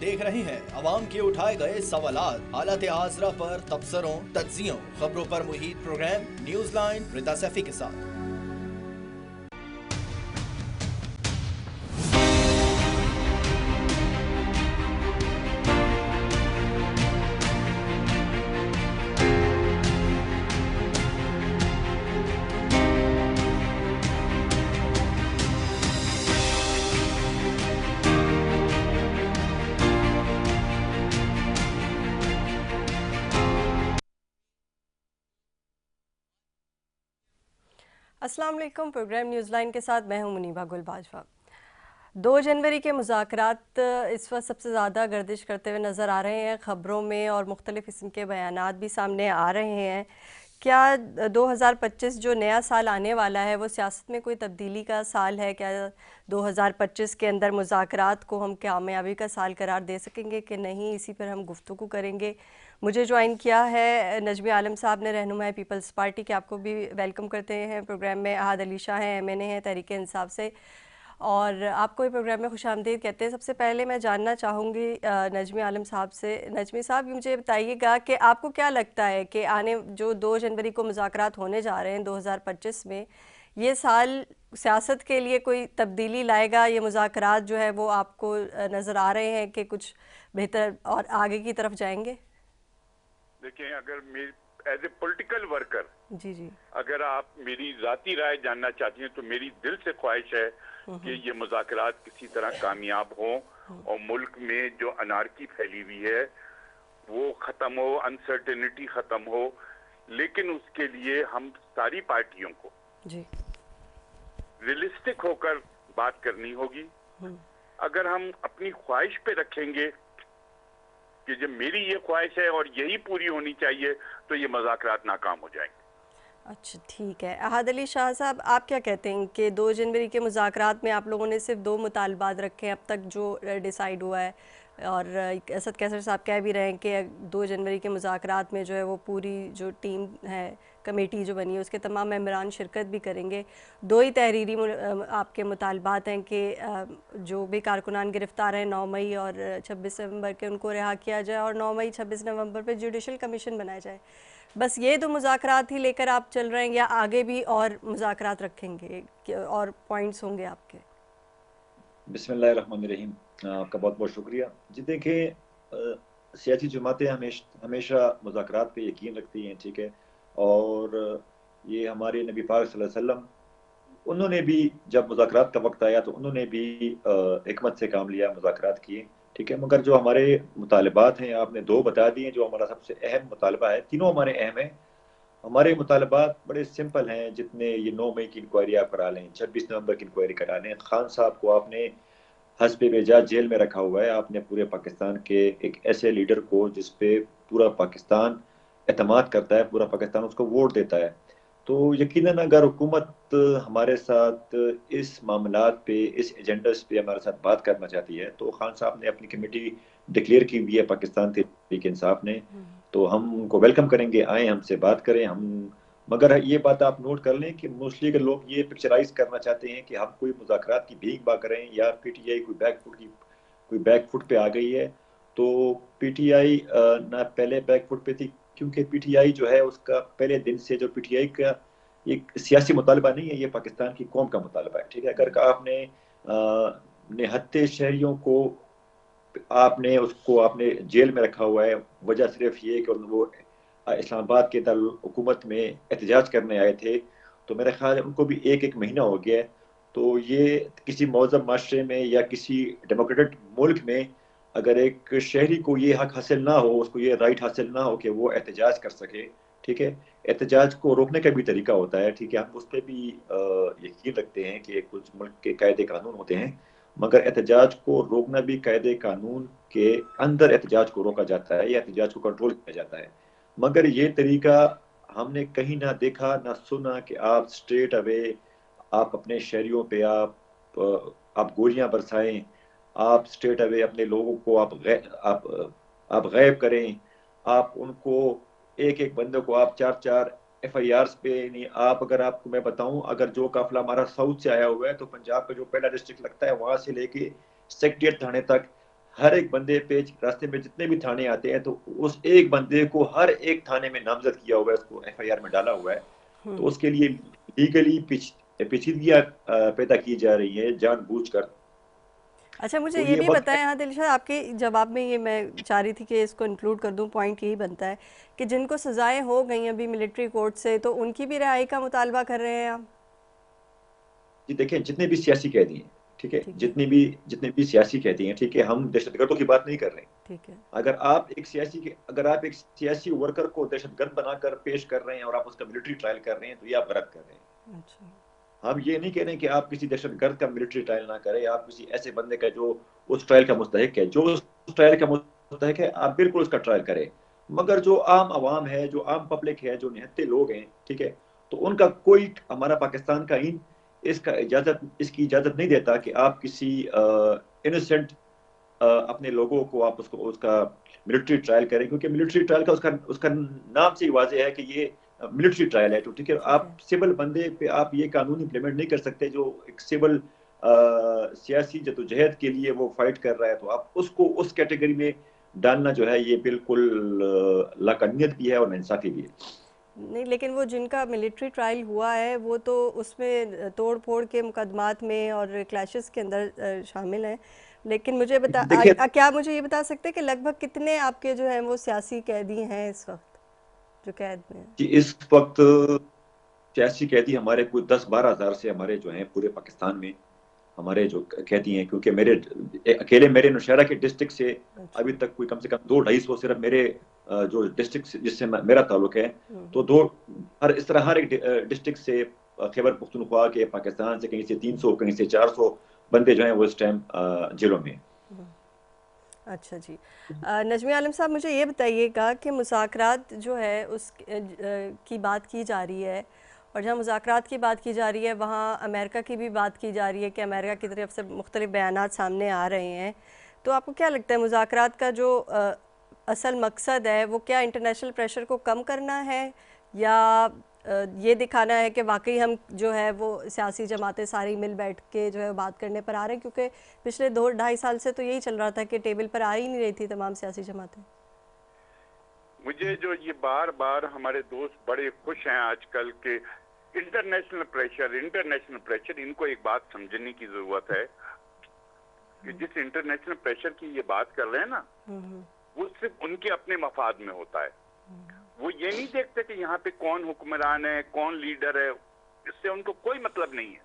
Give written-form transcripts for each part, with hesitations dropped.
देख रहे हैं अवाम के उठाए गए सवालात, हालत हाजरा पर तबसरों, तज्जियों, खबरों पर मुहित प्रोग्राम न्यूज लाइन रिदा सैफी के साथ। अस्सलाम वालेकुम। प्रोग्राम न्यूज़ लाइन के साथ मैं हूं मुनीबा गुल बाजवा। 2 जनवरी के मुज़ाकरात इस वक्त सबसे ज़्यादा गर्दिश करते हुए नज़र आ रहे हैं ख़बरों में, और मुख्तलिफ़ किस्म के बयानात भी सामने आ रहे हैं। क्या 2025 जो नया साल आने वाला है वो सियासत में कोई तब्दीली का साल है? क्या 2025 के अंदर मुज़ाकरात को हम कामयाबी का साल करार दे सकेंगे कि नहीं? इसी पर हम गुफ्तगू करेंगे। मुझे ज्वाइन किया है नजमी आलम साहब ने, रहनुमा है पीपल्स पार्टी के। आपको भी वेलकम करते हैं प्रोग्राम में। अहाद अली शाह हैं, MNA हैं तहरीक इंसाफ से, और आपको ये प्रोग्राम में खुशामदीद कहते हैं। सबसे पहले मैं जानना चाहूँगी नजमी आलम साहब से। नजमी साहब, मुझे बताइएगा कि आपको क्या लगता है कि आने जो 2 जनवरी को मुज़ाकरात होने जा रहे हैं 2025 में, ये साल सियासत के लिए कोई तब्दीली लाएगा? ये मुज़ाकरात जो है वो आपको नज़र आ रहे हैं कि कुछ बेहतर और आगे की तरफ जाएंगे? देखिए, अगर मेरी एज ए पॉलिटिकल वर्कर जी जी, अगर आप मेरी ज़ाती राय जानना चाहती हैं तो मेरी दिल से ख्वाहिश है कि ये मुज़ाकरात किसी तरह कामयाब हों और मुल्क में जो अनारकी फैली हुई है वो ख़त्म हो, अनसर्टेनिटी ख़त्म हो। लेकिन उसके लिए हम सारी पार्टियों को जी रियलिस्टिक होकर बात करनी होगी। अगर हम अपनी ख्वाहिश पे रखेंगे कि जब मेरी ये ख्वाहिश है और यही पूरी होनी चाहिए, तो ये मुज़ाकरात नाकाम हो जाएंगे। अच्छा, ठीक है। अहाद अली शाह साहब, आप क्या कहते हैं कि 2 जनवरी के मुज़ाकरात में आप लोगों ने सिर्फ 2 मुतालबात रखे हैं अब तक जो डिसाइड हुआ है, और असद कैसर साहब कह भी रहे हैं कि 2 जनवरी के मुज़ाकरात में जो है वो पूरी जो टीम है, कमेटी जो बनी है, उसके तमाम मेंबरान शिरकत भी करेंगे। 2 ही तहरीरी आपके मुतालबात हैं कि जो भी कारकुनान गिरफ्तार हैं 9 मई और 26 नवंबर के, उनको रिहा किया जाए, और 9 मई 26 नवंबर पर जुडिशल कमीशन बनाया जाए। बस ये 2 मुज़ाकरात ही लेकर आप चल रहे हैं, या आगे भी और मुज़ाकरात रखेंगे और पॉइंट्स होंगे आपके? बिस्मिल्लाहिर्रहमानिर्रहीम। आपका बहुत बहुत शुक्रिया जी। देखिए, सियासी जमातें हमेशा मुज़ाकरात पे यकीन रखती हैं, ठीक है। और ये हमारे नबी पाक सल्लल्लाहु अलैहि वसल्लम, उन्होंने भी जब मुज़ाकरात का वक्त आया तो उन्होंने भी हिकमत से काम लिया, मुज़ाकरात किए, ठीक है। मगर जो हमारे मुतालबात हैं, आपने 2 बता दिए। जो हमारा सबसे अहम मुतालबा है, तीनों हमारे अहम हैं। हमारे मुतालबात बड़े सिंपल हैं। जितने ये 9 मई की इंक्वायरी आप करा लें, 26 नवंबर की इंक्वायरी करा लें, खान साहब को आपने हस्ब बेजा जेल में रखा हुआ है। आपने पूरे पाकिस्तान के एक ऐसे लीडर को जिस पे पूरा पाकिस्तान एतमाद करता है, पूरा पाकिस्तान उसको वोट देता है। तो यकीनन अगर हुकूमत हमारे साथ इस मामलात पे, इस एजेंडस पे हमारे साथ बात करना चाहती है, तो खान साहब ने अपनी कमेटी डिक्लेयर की हुई है पाकिस्तान तहरीक इंसाफ ने। तो हम उनको वेलकम करेंगे, आए हमसे बात करें। हम मगर ये बात आप नोट कर लें कि मोस्टली के लोग ये पिक्चराइज करना चाहते हैं कि हम कोई मुज़ाकरात की भीख मांग रहे हैं या पीटीआई कोई बैकफुट पे आ गई है। तो पीटीआई ना पहले बैकफुट पे थी, क्योंकि पीटीआई जो है उसका पहले दिन से जो पीटीआई का एक सियासी मुतालबा नहीं है, ये पाकिस्तान की कौम का मुतालबा है, ठीक है। अगर आपने निहत्ते शहरियों को आपने जेल में रखा हुआ है, वजह सिर्फ ये कि वो इस्लामाबाद के दारुल हुकूमत में एहतजाज करने आए थे, तो मेरा ख्याल है उनको भी एक महीना हो गया है। तो ये किसी महज़ब माशरे में या किसी डेमोक्रेटिक मुल्क में अगर एक शहरी को ये हक हासिल ना हो, उसको ये राइट हासिल ना हो कि वो एहतजाज कर सके, ठीक है। एहतजाज को रोकने का भी तरीका होता है, ठीक है। हम उस पर भी यकीन रखते हैं कि कुछ मुल्क के कायदे कानून होते हैं, मगर एहतजाज को रोकना भी कायदे कानून के अंदर एहतजाज को रोका जाता है या एहतजाज को कंट्रोल किया जाता है। मगर ये तरीका हमने कहीं ना देखा ना सुना कि आप स्ट्रेट अवे आप अपने शहरियों पे आप गोलियां बरसाएं, आप स्ट्रेट अवे अपने लोगों को आप गायब करें, आप उनको एक एक बंदे को आप 4 4 FIR पे नहीं। आप अगर आपको मैं बताऊं, अगर जो काफिला हमारा साउथ से आया हुआ है, तो पंजाब का जो पहला डिस्ट्रिक्ट लगता है वहां से लेके सेक्रेटेरिएट थाने तक हर एक बंदे पे रास्ते में जितने भी थाने आते हैं तो उस एक बंदे को हर एक थाने में नामजद किया हुआ है, उसको एफआईआर में डाला हुआ है। तो उसके लिए लीगली पेचीदगियां पैदा की जा रही है जानबूझकर। अच्छा, मुझे तो ये ये भी वक्त बताएं, हाँ दिलशाद, आपके जवाब में ये मैं चाह रही थी कि इसको इंक्लूड कर दूं, पॉइंट यही बनता है कि जिनको सजाएं हो गई अभी मिलिट्री कोर्ट से, तो उनकी भी रिहाई का मुतालबा कर रहे हैं आप? जी देखें, जितने भी सियासी कैदी हैं, ठीक है, ठीक है। जितने भी सियासी कैदी हैं, ठीक है, हम दहशतगर्दों की बात नहीं कर रहे हैं। ठीक है। अगर आप एक सियासी वर्कर को दहशतगर्द बनाकर पेश कर रहे हैं और आप उसका मिलिट्री ट्रायल कर रहे हैं तो ये आप गलत कर रहे हैं। अच्छा। हम ये नहीं कह रहे हैं कि आप किसी दहशतगर्द का मिलिट्री ट्रायल ना करें, आप किसी ऐसे बंदे का जो उस ट्रायल का मुस्तहिक है, जो उस ट्रायल का मुस्तहिक है, आप बिल्कुल उसका ट्रायल करें। मगर जो आम आवाम है, जो आम पब्लिक है, जो निहत्थे लोग हैं, ठीक है, तो उनका कोई, हमारा पाकिस्तान का इन इसकी इजाजत नहीं देता कि आप किसी इनोसेंट अपने लोगों को आप उसको उसका मिलिट्री ट्रायल करें, क्योंकि मिलिट्री ट्रायल का उसका उसका नाम से ही वाज़ेह है कि ये मिलिट्री ट्रायल है। तो ठीक है, ठीक आप है। सिविल बंदे पे आप ये कानून इम्प्लीमेंट नहीं कर सकते जो एक सिविल सियासी जदोजहद के लिए वो फाइट कर रहा है, तो आप उसको उस कैटेगरी में डालना जो है ये बिल्कुल लाकानियत भी है और नाइंसाफी भी है। नहीं, लेकिन वो जिनका मिलिट्री ट्रायल हुआ है वो तो उसमें तोड़ फोड़ के मुकदमात में और क्लैशेस के अंदर शामिल हैं। लेकिन मुझे देखिए क्या मुझे ये बता सकते हैं कि लगभग कितने आपके जो हैं वो सियासी कैदी हैं इस वक्त जो कैद में हैं? कि इस वक्त सियासी कैदी हमारे कोई 10-12 हज़ार से हमारे जो हैं पूरे पाकिस्तान में हमारे जो कैदी हैं, क्योंकि मेरे अकेले मेरे नौशहरा के डिस्ट्रिक्ट से अच्छा। अभी तक कोई कम से कम 200-250 सिर्फ मेरे जो डिस्ट्रिक्ट जिससे मेरा ताल्लुक है, तो दो हर इस तरह हर एक डिस्ट्रिक्ट से खैबर पख्तूनख्वा के पाकिस्तान से कहीं से 300 कहीं से 400 बंदे जो हैं वो इस टाइम जेलों में। अच्छा जी। नजमी आलम साहब, मुझे ये बताइएगा कि मुज़ाकरात जो है उस की बात की जा रही है, और जहाँ मुज़ाकरात की बात की जा रही है वहाँ अमेरिका की भी बात की जा रही है कि अमेरिका की तरफ से मुख्तलिफ बयानात सामने आ रहे हैं। तो आपको क्या लगता है मुज़ाकरात का जो असल मकसद है वो क्या इंटरनेशनल प्रेशर को कम करना है, या ये दिखाना है कि वाकई हम जो है वो सियासी जमातें सारी मिल बैठ के जो है बात करने पर आ रहे हैं? क्योंकि पिछले 2-2.5 साल से तो यही चल रहा था कि टेबल पर आ ही नहीं रही थी तमाम सियासी जमातें। मुझे जो ये बार बार हमारे दोस्त बड़े खुश हैं आजकल के इंटरनेशनल प्रेशर, इनको एक बात समझने की जरूरत है कि जिस इंटरनेशनल प्रेशर की ये बात कर रहे हैं ना, वो सिर्फ उनके अपने मफाद में होता है। वो ये नहीं देखते कि यहाँ पे कौन हुक्मरान है, कौन लीडर है, इससे उनको कोई मतलब नहीं है।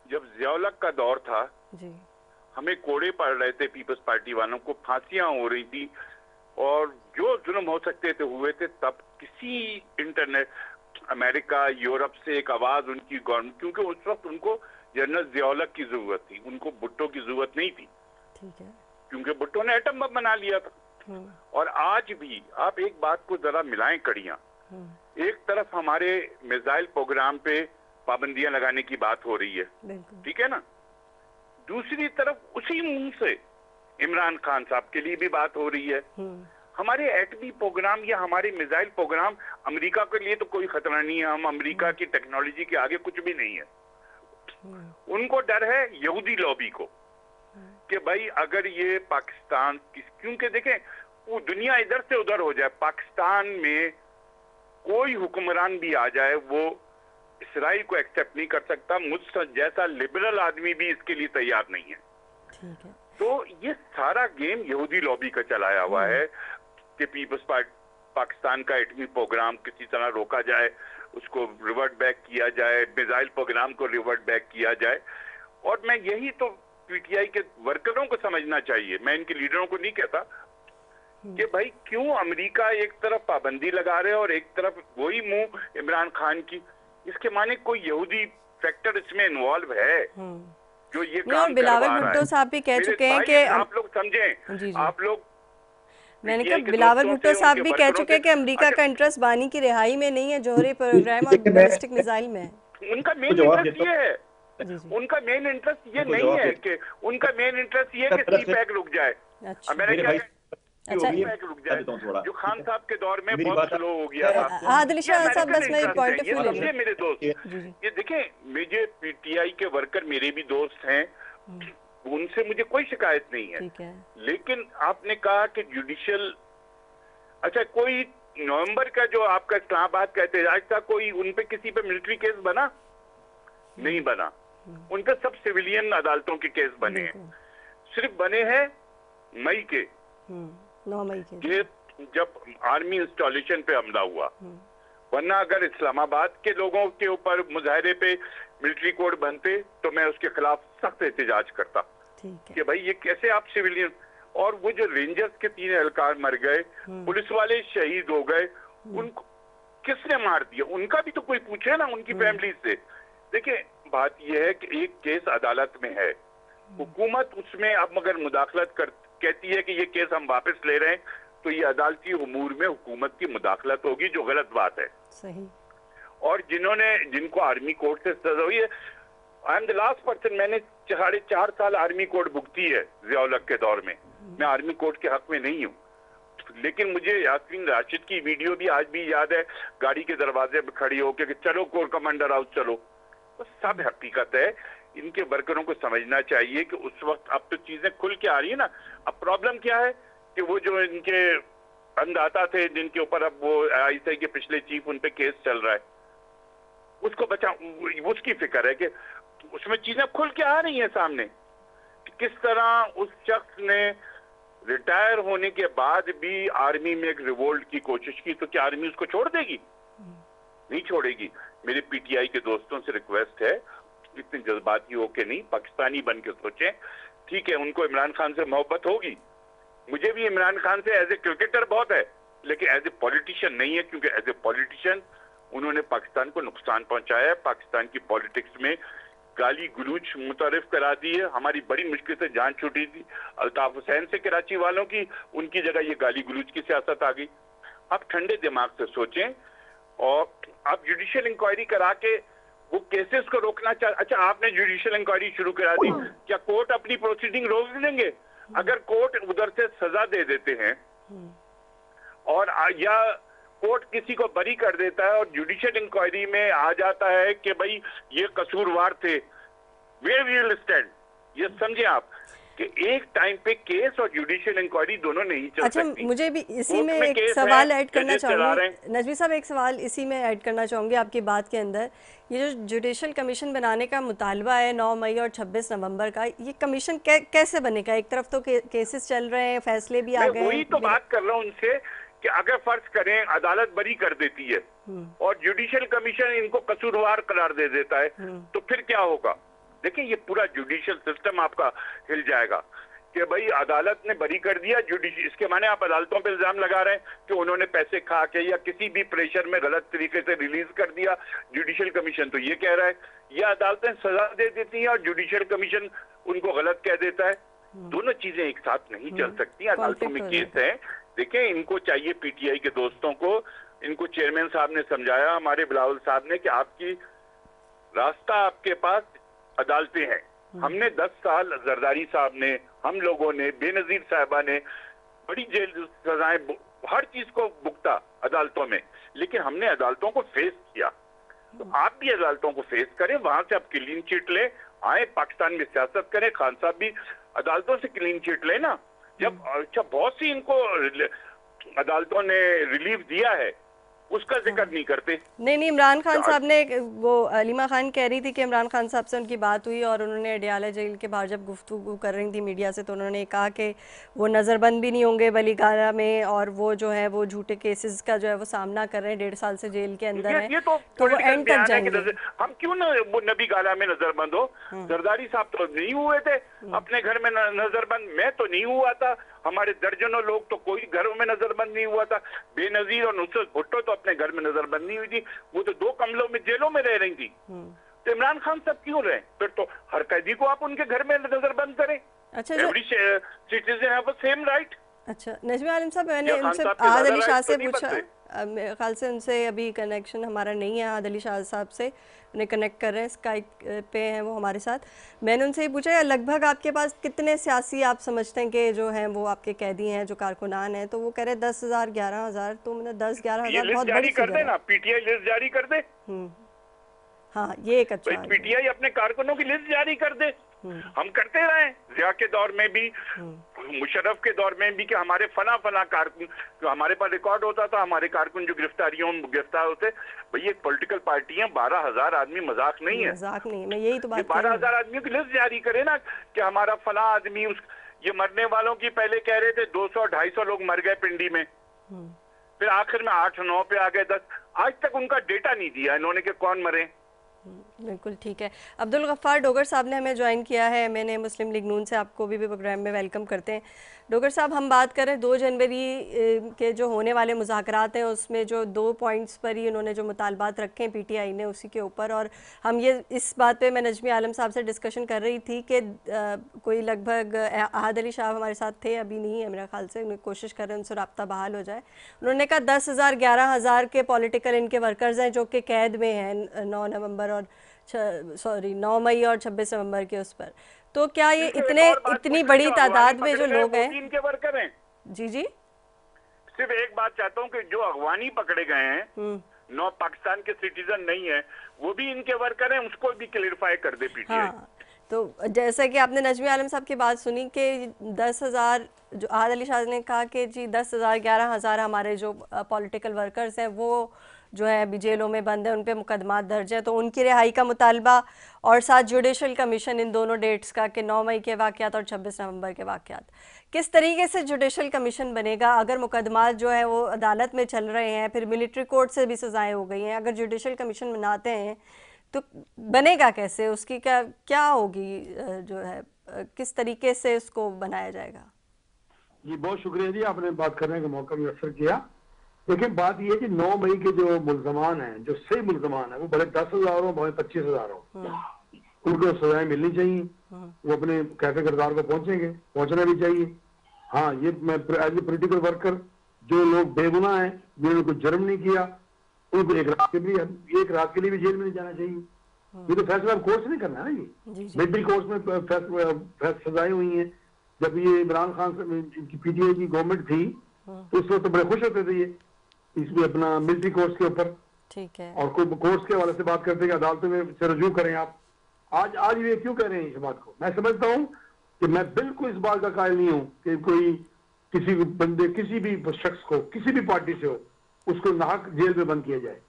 जब ज़िया-उल-हक का दौर था जी। हमें कोड़े पड़ रहे थे, पीपल्स पार्टी वालों को फांसियां हो रही थी और जो जुल्म हो सकते थे हुए थे, तब किसी इंटरनेट अमेरिका यूरोप से एक आवाज उनकी गवर्नमेंट, क्योंकि उस वक्त उनको जनरल ज़िया-उल-हक की जरूरत थी, उनको भुट्टो की जरूरत नहीं थी। ठीक है। क्योंकि भुट्टो ने एटम बम बना लिया था। और आज भी आप एक बात को जरा मिलाएं कड़ियां, एक तरफ हमारे मिसाइल प्रोग्राम पे पाबंदियां लगाने की बात हो रही है, ठीक है ना, दूसरी तरफ उसी मुंह से इमरान खान साहब के लिए भी बात हो रही है। हमारे एटमी प्रोग्राम या हमारे मिसाइल प्रोग्राम, अमेरिका के लिए तो कोई खतरा नहीं है, हम अमेरिका की टेक्नोलॉजी के आगे कुछ भी नहीं है। उनको डर है यहूदी लॉबी को कि भाई अगर ये पाकिस्तान, क्योंकि देखें वो दुनिया इधर से उधर हो जाए, पाकिस्तान में कोई हुक्मरान भी आ जाए वो इसराइल को एक्सेप्ट नहीं कर सकता, मुझ जैसा लिबरल आदमी भी इसके लिए तैयार नहीं है। ठीक है। तो ये सारा गेम यहूदी लॉबी का चलाया हुआ है कि पीपल्स पाकिस्तान का एटमी प्रोग्राम किसी तरह रोका जाए, उसको रिवर्ट बैक किया जाए, मिसाइल प्रोग्राम को रिवर्ट बैक किया जाए। और मैं यही तो पीटीआई के वर्करों को समझना चाहिए, मैं इनके लीडरों को नहीं कहता कि भाई क्यों अमेरिका एक तरफ पाबंदी लगा रहे और एक तरफ वही मुंह इमरान खान की, इसके माने कोई यहूदी फैक्टर इसमें इन्वॉल्व है जो ये काम बिलावल करवा रहा भुट्टो है। साहब भी कह चुके हैं कि आप लोग समझें, जी। आप लोग, मैंने कहा बिलावल भुट्टो साहब भी कह चुके हैं कि अमेरिका का इंटरेस्ट बानी की रिहाई में नहीं है, जोहरी प्रोग्राम और बैलिस्टिक मिसाइल में है। उनका मेन इंटरेस्ट ये है, उनका मेन इंटरेस्ट ये नहीं है कि उनका मेन इंटरेस्ट ये कि सी पैक रुक जाए, अमेरिका का रुक जाए, जो खान साहब के दौर में बहुत स्लो हो गया था। आदिलशाह साहब, बस मेरी पॉइंट ऑफ व्यू ले समझिए मेरे दोस्त, ये देखें, मुझे पीटीआई के वर्कर मेरे भी दोस्त हैं, उनसे मुझे कोई शिकायत नहीं है। ठीक है। लेकिन आपने कहा कि जुडिशियल, अच्छा कोई नवंबर का जो आपका इस्लामाबाद का एहतजाज था, कोई उन पे किसी पे मिलिट्री केस बना? नहीं बना। उन पे सब सिविलियन अदालतों के केस बने हैं। सिर्फ बने हैं मई के, 9 मई के, ये जब आर्मी इंस्टॉलेशन पे हमला हुआ। वरना अगर इस्लामाबाद के लोगों के ऊपर मुजाहरे पे मिलिट्री कोड बनते तो मैं उसके खिलाफ सख्त एहतजाज करता कि भाई ये कैसे आप सिविलियन। और वो जो रेंजर्स के 3 एहलकार मर गए, पुलिस वाले शहीद हो गए, उनको किसने मार दिया? उनका भी तो कोई पूछे ना, उनकी फैमिली से। देखिए बात यह है कि एक केस अदालत में है, हुकूमत उसमें अब मगर मुदाखलत कहती है कि ये केस हम वापस ले रहे हैं, तो ये अदालती उमूर में हुकूमत की मुदाखलत होगी, जो गलत बात है। सही। और जिनको आर्मी कोर्ट से सजा हुई है, I am the last person, मैंने 4.5 साल आर्मी कोर्ट भुगती है ज़िया-उल-हक के दौर में। मैं आर्मी कोर्ट के हक में नहीं हूँ, लेकिन मुझे यासीन राशिद की वीडियो भी आज भी याद है, गाड़ी के दरवाजे पे खड़ी होकर कि चलो कोर कमांडर हाउस चलो। तो सब हकीकत है। इनके वर्करों को समझना चाहिए कि उस वक्त, अब तो चीजें खुल के आ रही है ना। अब प्रॉब्लम क्या है कि वो जो इनके अंदाता थे, जिनके ऊपर अब वो ISI के पिछले चीफ, उन पे केस चल रहा है, उसको उसकी फिक्र है कि उसमें चीजें खुल के आ रही हैं सामने कि किस तरह उस शख्स ने रिटायर होने के बाद भी आर्मी में एक रिवोल्ट की कोशिश की। तो क्या आर्मी उसको छोड़ देगी? नहीं छोड़ेगी। मेरे PTI के दोस्तों से रिक्वेस्ट है, इतने जज्बाती होके नहीं, पाकिस्तानी बन के सोचें। ठीक है, उनको इमरान खान से मोहब्बत होगी, मुझे भी इमरान खान से एज ए क्रिकेटर बहुत है, लेकिन एज ए पॉलिटिशियन नहीं है, क्योंकि एज ए पॉलिटिशियन उन्होंने पाकिस्तान को नुकसान पहुंचाया है। पाकिस्तान की पॉलिटिक्स में गाली गलूच मुतारिफ करा दी है। हमारी बड़ी मुश्किल से जान छूटी थी अल्ताफ हुसैन से कराची वालों की, उनकी जगह ये गाली गलूच की सियासत आ गई। आप ठंडे दिमाग से सोचें और आप जुडिशियल इंक्वायरी करा के वो केसेस को रोकना अच्छा, आपने जुडिशियल इंक्वायरी शुरू करा दी, क्या कोर्ट अपनी प्रोसीडिंग रोक देंगे? अगर कोर्ट उधर से सजा दे देते हैं और या कोर्ट किसी को बरी कर देता है और जुडिशियल इंक्वायरी में आ जाता है कि भाई ये कसूरवार थे, वेयर वी विल स्टैंड। ये समझे आप कि एक टाइम पे केस और जुडिशियल इंक्वायरी दोनों नहीं चल सकती। अच्छा, मुझे भी इसी में एक सवाल ऐड करना चाहूँगी नजमी साहब, एक सवाल इसी में ऐड करना चाहूँगी आपकी बात के अंदर। ये जो जुडिशियल कमीशन बनाने का मुतालबा है 9 मई और 26 नवंबर का, ये कमीशन कैसे बनेगा? एक तरफ तो केसेस चल रहे हैं, फैसले भी आ गए हैं। वही तो बात कर रहा हूँ उनसे कि अगर फर्ज करें अदालत बरी कर देती है और जुडिशियल कमीशन इनको कसूरवार करार दे देता है, तो फिर क्या होगा? देखिए ये पूरा जुडिशियल सिस्टम आपका हिल जाएगा कि भाई अदालत ने बरी कर दिया, इसके माने आप अदालतों पे इल्जाम लगा रहे हैं कि उन्होंने पैसे खा के या किसी भी प्रेशर में गलत तरीके से रिलीज कर दिया। जुडिशियल कमीशन तो ये कह रहा है, या अदालतें सजा दे देती हैं और जुडिशियल कमीशन उनको गलत कह देता है। दोनों चीजें एक साथ नहीं चल सकती। अदालतों में केस है। देखिए इनको चाहिए, PTI के दोस्तों को, इनको चेयरमैन साहब ने समझाया, हमारे बिलावल साहब ने, कि आपकी रास्ता आपके पास अदालतें हैं। हमने 10 साल, जरदारी साहब ने, हम लोगों ने, बेनजीर साहबा ने बड़ी जेल सजाएं, हर चीज को भुगता अदालतों में, लेकिन हमने अदालतों को फेस किया। तो आप भी अदालतों को फेस करें, वहां से आप क्लीन चिट लें, आए पाकिस्तान में सियासत करें। खान साहब भी अदालतों से क्लीन चिट लें ना। जब अच्छा बहुत सी इनको अदालतों ने रिलीफ दिया है, उसका जिक्र नहीं करते। नहीं, इमरान खान साहब ने, वो अलीमा खान कह रही थी कि इमरान खान साहब से उनकी बात हुई और उन्होंने अडियाला जेल के बाहर जब गुफ्तगू कर रही थी मीडिया से, तो उन्होंने कहा कि वो नज़रबंद भी नहीं होंगे बलीगारा में, और वो जो है वो झूठे केसेस का जो है वो सामना कर रहे हैं, 1.5 साल से जेल के अंदर है, तो वो एंड तक जाएंगे। हम क्यों ना वो नबी गाला में नजरबंद हो? जरदारी साहब तो नहीं हुए थे अपने घर में नजरबंद, मैं तो नहीं हुआ था, हमारे दर्जनों लोग तो कोई घरों में नजरबंद नहीं हुआ था। बेनजीर और नुसरत भुट्टो तो अपने घर में नजरबंद नहीं हुई थी, वो तो 2 कमलों में जेलों में रह रही थी। तो इमरान खान साहब क्यों रहे? फिर तो हर कैदी को आप उनके घर में नजरबंद करें। अच्छा, every citizen have the same right. अच्छा नजमी आलिम साहब, मैंने उनसे आद अली शाह से पूछा, मेरे ख्याल से उनसे अभी कनेक्शन हमारा नहीं है, आद अली शाह साहब से उन्हें कनेक्ट कर रहे हैं, स्काइप पे हैं वो हमारे साथ। मैंने उनसे ये पूछा है लगभग आपके पास कितने सियासी आप समझते हैं कि जो हैं वो आपके कैदी हैं, जो कारकुनान हैं? तो वो कह रहे 10,000 11,000। तो मैंने 10-11,000 बहुत बड़ी कर दे ना, PTI लिस्ट जारी कर दे। हाँ, ये एक अच्छा PTI अपने कारकुनों की लिस्ट जारी कर दे। हम करते रहे, जिया के दौर में भी, मुशर्रफ के दौर में भी, कि हमारे फला फला कारकुन, तो हमारे पास रिकॉर्ड होता था, हमारे कारकुन जो गिरफ्तार होते। भाई एक पॉलिटिकल पार्टी है, 12,000 आदमी मजाक नहीं है, मजाक नहीं, मैं यही तो बात 12,000 आदमियों की लिस्ट जारी करे ना कि हमारा फला आदमी ये मरने वालों की पहले कह रहे थे 200-250 लोग मर गए पिंडी में, फिर आखिर में 8-9 पे आ गए 10। आज तक उनका डेटा नहीं दिया इन्होंने कि कौन मरे। बिल्कुल ठीक है। अब्दुल गफ्फार डोगर साहब ने हमें ज्वाइन किया है, मैंने मुस्लिम लीग नून से, आपको भी प्रोग्राम में वेलकम करते हैं। डोगर साहब, हम बात करें 2 जनवरी के जो होने वाले मुज़ाकरात हैं, उसमें जो 2 पॉइंट्स पर ही उन्होंने जो मुतालबात रखे हैं पीटीआई ने, उसी के ऊपर, और हम ये इस बात पे मैं नजमी आलम साहब से डिस्कशन कर रही थी कि कोई लगभग अहद अली शाह हमारे साथ थे, अभी नहीं है मेरा ख्याल से, कोशिश कर रहे हैं उनसे रब्ता बहाल हो जाए। उन्होंने कहा 10,000 11,000 के पॉलिटिकल इनके वर्कर्स हैं जो कि कैद में हैं 9 नवंबर और 9 मई और 26 नवंबर के उस पर। तो क्या ये इतनी बड़ी तादाद में जो लोग हैं, इनके वर्कर हैं? जी जी, सिर्फ एक बात चाहता हूँ कि जो अगवानी पकड़े गए हैं 9 पाकिस्तान के सिटीजन नहीं है, वो भी इनके वर्कर हैं, उसको भी क्लियरफाई कर दे पीटीआई। हाँ, तो जैसा कि आपने नजमी आलम साहब की बात सुनी कि 10,000, जो अहद अली शाह ने कहा कि जी 10,000 11,000 हमारे जो पॉलिटिकल वर्कर्स हैं वो जो है अभी जेलों में बंद है, उन पे मुकदमात दर्ज है, तो उनकी रिहाई का मुतालबा, और साथ जुडिशल कमीशन इन दोनों डेट्स का कि 9 मई के वाक़यात और 26 नवंबर के वाक़यात। किस तरीके से जुडिशल कमीशन बनेगा अगर मुकदमात जो है वो अदालत में चल रहे हैं, फिर मिलिट्री कोर्ट से भी सज़ाएँ हो गई हैं, अगर जुडिशल कमीशन बनाते हैं तो बनेगा कैसे, उसकी क्या होगी, जो है किस तरीके से उसको बनाया जाएगा? जी बहुत शुक्रिया जी, आपने बात करने का मौका मुयसर किया। देखिए बात यह है कि 9 मई के जो मुल्जमान हैं, जो सही मुल्जमान हैं, वो भले 10,000 हो, भले 25,000 हो, उनको सजाएं मिलनी चाहिए, वो अपने कैफे किरदार को पहुंचना भी चाहिए। हाँ, ये मैं एज ए पोलिटिकल वर्कर, जो लोग बेगुनाह हैं, जिन्होंने कोई जुर्म नहीं किया, उनको एक रात के लिए भी जेल में नहीं जाना चाहिए। ये तो फैसला अब कोर्ट से नहीं करना है ना, ये मिलिट्री कोर्ट में सजाएं हुई हैं। जब ये इमरान खान की पीटीआई की गवर्नमेंट थी तो उस वक्त तो बड़े खुश होते थे ये इसमें अपना मिलिट्री कोर्ट्स के ऊपर, ठीक है, और कोई कोर्ट्स के हवाले से बात करते हैं कि अदालतों में से रजू करें आप। आज ये क्यों कह रहे हैं इस बात को? मैं समझता हूँ कि मैं बिल्कुल इस बात का कायल नहीं हूँ कि कोई किसी बंदे, किसी भी शख्स को, किसी भी पार्टी से हो, उसको नाहक जेल में बंद किया जाए।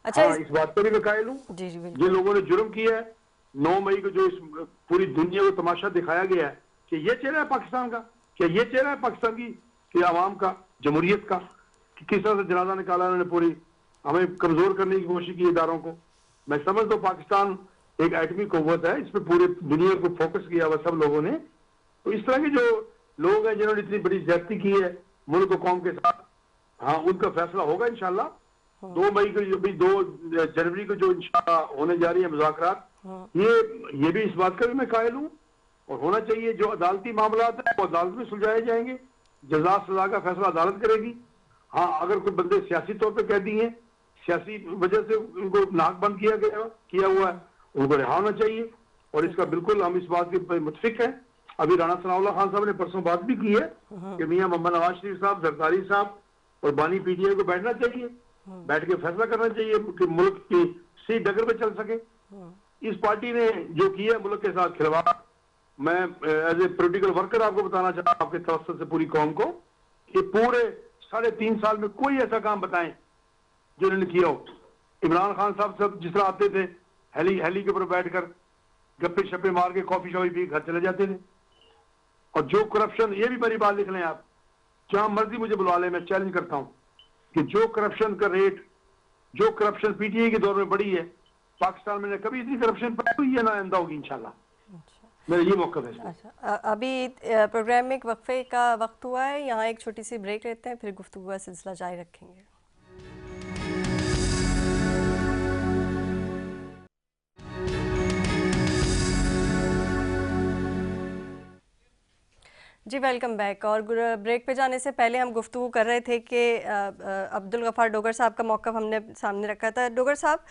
अच्छा, हाँ, इस बात पर भी मैं कायल हूँ। ये लोगों ने जुर्म किया है, 9 मई को जो इस पूरी दुनिया को तमाशा दिखाया गया है कि ये चेहरा है पाकिस्तान का, क्या ये चेहरा है पाकिस्तान की आवाम का, जमहूरियत का, कि किस तरह से जनाजा निकाला उन्होंने, पूरी हमें कमजोर करने की कोशिश की इदारों को। मैं समझता हूँ पाकिस्तान एक एटमी कुव्वत है, इस पर पूरे दुनिया को फोकस किया हुआ सब लोगों ने। तो इस तरह के जो लोग हैं जिन्होंने इतनी बड़ी ज्यादती की है मुल्क और कौम के साथ, हाँ, उनका फैसला होगा इंशाल्लाह। 2 मई को, 2 जनवरी को जो इंशाल्लाह होने जा रही है मुज़ाकरात, ये भी इस बात का भी मैं कायल हूँ, और होना चाहिए। जो अदालती मामला है वो अदालत में सुलझाए जाएंगे, जजा सजा का फैसला अदालत करेगी। हाँ, अगर कोई बंदे सियासी तौर पे कैदी हैं, सियासी वजह से उनको नाक बंद किया हुआ है, उनको रिहा होना चाहिए, और इसका बिल्कुल हम इस बात के मुतफिक हैं। अभी राणा सनाउल्लाह खान साहब ने परसों बात भी की है कि मियां मोहम्मद नवाज शरीफ साहब, जरदारी साहब और बानी पीटीआई को बैठना चाहिए, बैठ के फैसला करना चाहिए कि मुल्क की सही डगर पे चल सके। इस पार्टी ने जो किया मुल्क के साथ खिलवाड़, मैं एज ए पोलिटिकल वर्कर आपको बताना चाहता हूँ, आपके तवज्जुह से पूरी कौम को, कि पूरे 3.5 साल में कोई ऐसा काम बताएं जो इन्होंने किया हो। इमरान खान साहब सब जिस तरह आते थे, हेली के ऊपर बैठकर गप्पे शप्पे मार के कॉफी शॉफी पी घर चले जाते थे। और जो करप्शन, ये भी मेरी बात लिख लें आप, जहां मर्जी मुझे बुला ले, मैं चैलेंज करता हूं कि जो करप्शन का रेट, जो करप्शन पीटीआई के दौर में बढ़ी है, पाकिस्तान में कभी इतनी करप्शन हुई है ना आइंदा होगी इंशाल्लाह। मेरा ये मौका है। अच्छा, अभी प्रोग्राम में एक वक्फे का वक्त हुआ है, यहाँ एक छोटी सी ब्रेक लेते हैं, फिर गुफ्तगू का सिलसिला जारी रखेंगे। जी वेलकम बैक। और ब्रेक पे जाने से पहले हम गुफ्तगू कर रहे थे कि अब्दुल गफ्फार डोगर साहब का मौक़िफ़ हमने सामने रखा था। डोगर साहब,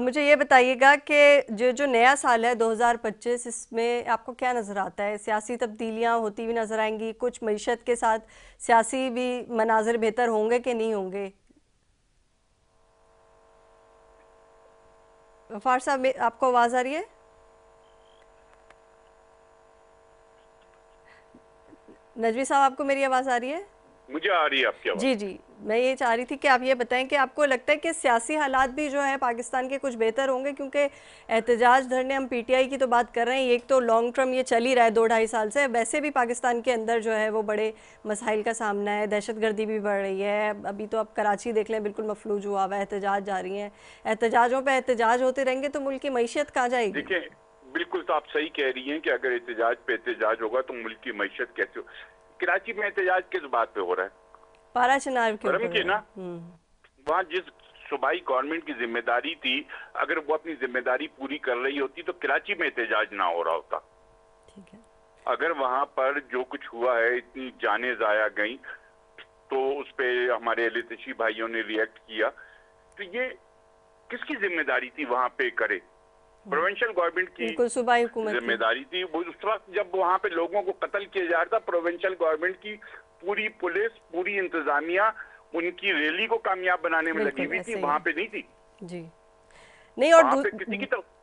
मुझे ये बताइएगा कि जो नया साल है 2025, इसमें आपको क्या नज़र आता है? सियासी तब्दीलियाँ होती हुई नज़र आएंगी? कुछ मईशत के साथ सियासी भी मनाज़िर बेहतर होंगे कि नहीं होंगे? गफ्फार साहब, आपको आवाज़ आ रही है? नजवी साहब, आपको मेरी आवाज़ आ रही है? मुझे आ रही है आपकी आवाज़। जी जी, मैं ये चाह रही थी कि आप ये बताएं कि आपको लगता है कि सियासी हालात भी जो है पाकिस्तान के कुछ बेहतर होंगे, क्योंकि एहतजाज धरने, हम पीटीआई की तो बात कर रहे हैं, एक तो लॉन्ग टर्म ये चल ही रहा है 2-2.5 साल से, वैसे भी पाकिस्तान के अंदर जो है वो बड़े मसाइल का सामना है, दहशतगर्दी भी बढ़ रही है। अभी तो आप कराची देख लें, बिल्कुल मफलूज हुआ हुआ है, एहतजाज जारी हैं, एहतजाजों पर एहतजाज होते रहेंगे तो मुल्क की मईशत कहाँ जाएगी? देखिए, बिल्कुल तो आप सही कह रही हैं कि अगर एहतजाज पे एहतजाज होगा तो मुल्क की मईशत कैसे हो। कराची में एहतजाज किस बात पे हो रहा है? पारा चिनाब के गर्म की ना, हम्म। वहाँ जिस सूबाई गवर्नमेंट की जिम्मेदारी थी, अगर वो अपनी जिम्मेदारी पूरी कर रही होती तो कराची में एहतजाज ना हो रहा होता। ठीक है। अगर वहाँ पर जो कुछ हुआ है, इतनी जानें जाया गई, तो उस पे हमारे अहले तशी भाइयों ने रिएक्ट किया, तो ये किसकी जिम्मेदारी थी वहाँ पे करे? प्रोविंशियल गवर्नमेंट की सूबाई हुकूमत जिम्मेदारी थी। वो उस वक्त जब वहाँ पे लोगों को कत्ल किया जा रहा था, प्रोविंशियल गवर्नमेंट की पूरी पुलिस, पूरी इंतजामिया उनकी रैली को कामयाब बनाने में लगी हुई थी, वहाँ पे नहीं थी जी। नहीं, और